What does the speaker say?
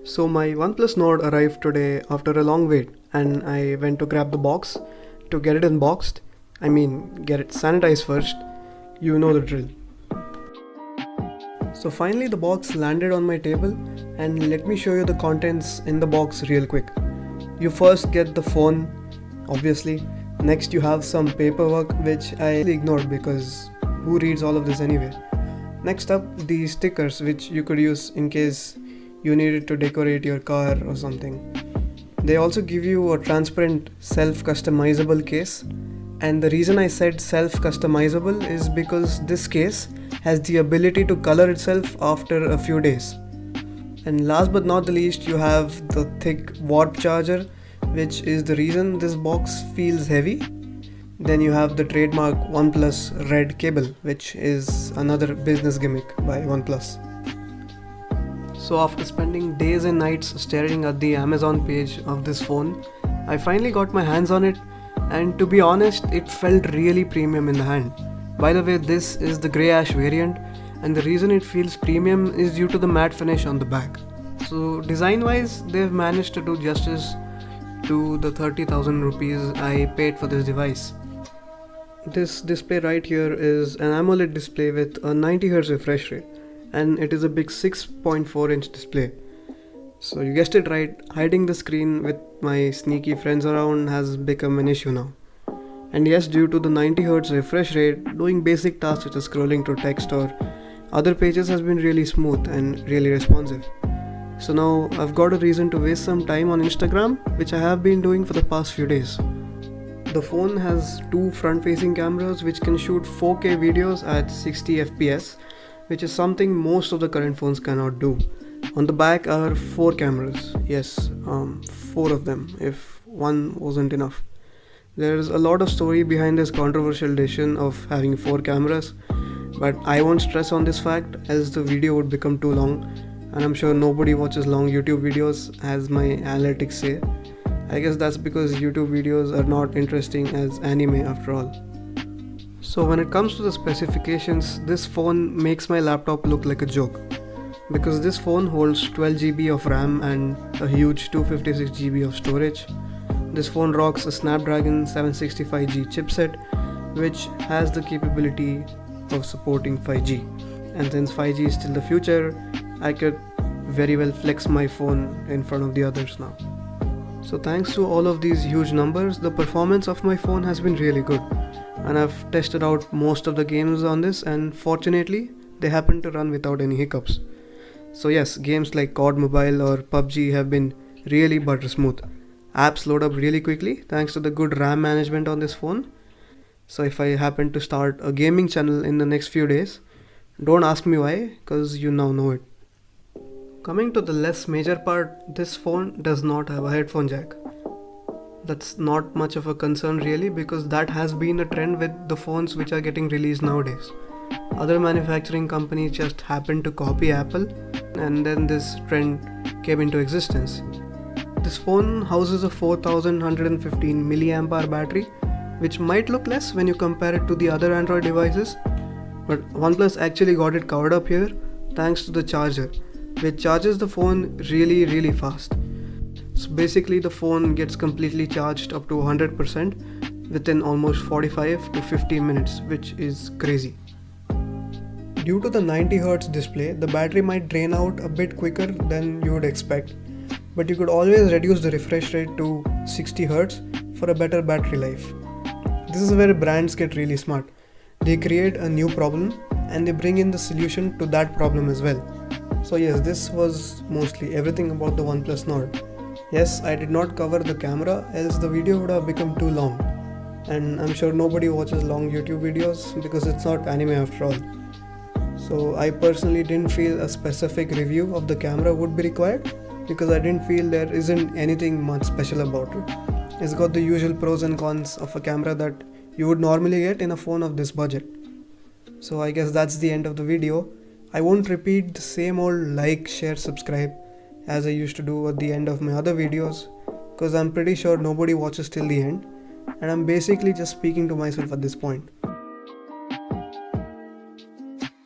So my OnePlus Nord arrived today after a long wait, and I went to grab the box to get it unboxed. I mean, get it sanitized first. You know the drill. So finally the box landed on my table, and let me show you the contents in the box real quick. You first get the phone, obviously. Next you have some paperwork which I ignored because who reads all of this anyway. Next up, the stickers which you could use in case you needed to decorate your car or something. They also give you a transparent self-customizable case, and the reason I said self-customizable is because this case has the ability to color itself after a few days. And last but not the least, you have the thick warp charger, which is the reason this box feels heavy. Then you have the trademark OnePlus red cable, which is another business gimmick by OnePlus. So after spending days and nights staring at the Amazon page of this phone, I finally got my hands on it, and to be honest, it felt really premium in the hand. By the way, this is the grey ash variant, and the reason it feels premium is due to the matte finish on the back. So design wise, they've managed to do justice to the 30,000 rupees I paid for this device. This display right here is an AMOLED display with a 90Hz refresh rate, and it is a big 6.4-inch display. So you guessed it right, hiding the screen with my sneaky friends around has become an issue now. And yes, due to the 90Hz refresh rate, doing basic tasks such as scrolling through text or other pages has been really smooth and really responsive. So now I've got a reason to waste some time on Instagram, which I have been doing for the past few days. The phone has two front-facing cameras which can shoot 4K videos at 60 FPS, which is something most of the current phones cannot do. On the back are 4 cameras, yes, 4 of them if one wasn't enough. There's a lot of story behind this controversial decision of having 4 cameras, but I won't stress on this fact as the video would become too long, and I'm sure nobody watches long YouTube videos as my analytics say. I guess that's because YouTube videos are not interesting as anime after all. So when it comes to the specifications, this phone makes my laptop look like a joke. Because this phone holds 12GB of RAM and a huge 256GB of storage. This phone rocks a Snapdragon 765G chipset, which has the capability of supporting 5G. And since 5G is still the future, I could very well flex my phone in front of the others now. So thanks to all of these huge numbers, the performance of my phone has been really good. And I've tested out most of the games on this, and fortunately, they happen to run without any hiccups. So yes, games like COD Mobile or PUBG have been really butter smooth. Apps load up really quickly thanks to the good RAM management on this phone. So if I happen to start a gaming channel in the next few days, don't ask me why, cause you now know it. Coming to the less major part, this phone does not have a headphone jack. That's not much of a concern really, because that has been a trend with the phones which are getting released nowadays. Other manufacturing companies just happened to copy Apple, and then this trend came into existence. This phone houses a 4115 mAh battery, which might look less when you compare it to the other Android devices, but OnePlus actually got it covered up here thanks to the charger, which charges the phone really fast. So basically the phone gets completely charged up to 100% within almost 45 to 50 minutes, which is crazy. Due to the 90Hz display, the battery might drain out a bit quicker than you would expect, but you could always reduce the refresh rate to 60Hz for a better battery life. This is where brands get really smart. They create a new problem and they bring in the solution to that problem as well. So yes, this was mostly everything about the OnePlus Nord. Yes, I did not cover the camera, else the video would have become too long. And I'm sure nobody watches long YouTube videos because it's not anime after all. So I personally didn't feel a specific review of the camera would be required because I didn't feel there isn't anything much special about it. It's got the usual pros and cons of a camera that you would normally get in a phone of this budget. So I guess that's the end of the video. I won't repeat the same old like, share, subscribe as I used to do at the end of my other videos, because I'm pretty sure nobody watches till the end, and I'm basically just speaking to myself at this point.